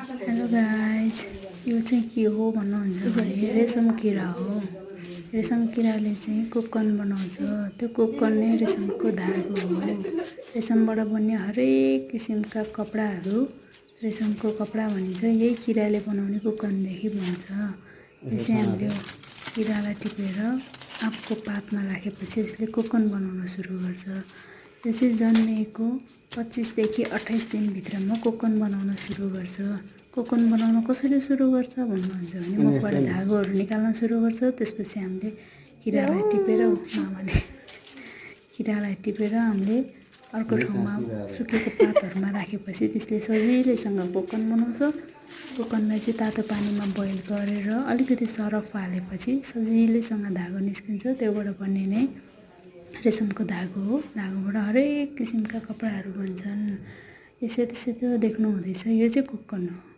Hello guys, यो चाहिँ के हो भन्नुहुन्छ भने रेशम किरा हो। रेशम किराले चाहिँ कोकन बनाउँछ। त्यो कोकन नै रेशमको धागो हो। रेशमबाट बन्ने हरेक किसिमका कपडाहरू रेशमको कपडा भनिन्छ। यही किराले बनाउने कोकनदेखि बन्छ। यो चाहिँ हामीले किरालाई टिपेर आँपको पातमा राखेपछि यसले कोकन बनाउन सुरु गर्छ। यो चाहिँ जन्मेको 25 देखि 28 दिनभित्रमा कोकन बनाउन सुरु गर्छ। कोकन बनाउन कसरी सुरु गर्छ भन्नुहुन्छ भने मुखबाट धागोहरू निकाल्न सुरु गर्छ। त्यसपछि हामीले किरालाई टिपेर किरालाई हामीले अर्को ठाउँमा सुकेको पातहरूमा राखेपछि त्यसले सजिलैसँग कोकन बनाउँछ। कोकनलाई चाहिँ तातो पानीमा बोइल गरेर अलिकति सरफ हालेपछि सजिलैसँग धागो निस्किन्छ। त्योबाट बन्ने नै रेशमको धागो हो। धागोबाट हरेक किसिमका कपडाहरू बन्छन्। यसो देख्नु हुँदैछ, यो चाहिँ कोकन हो।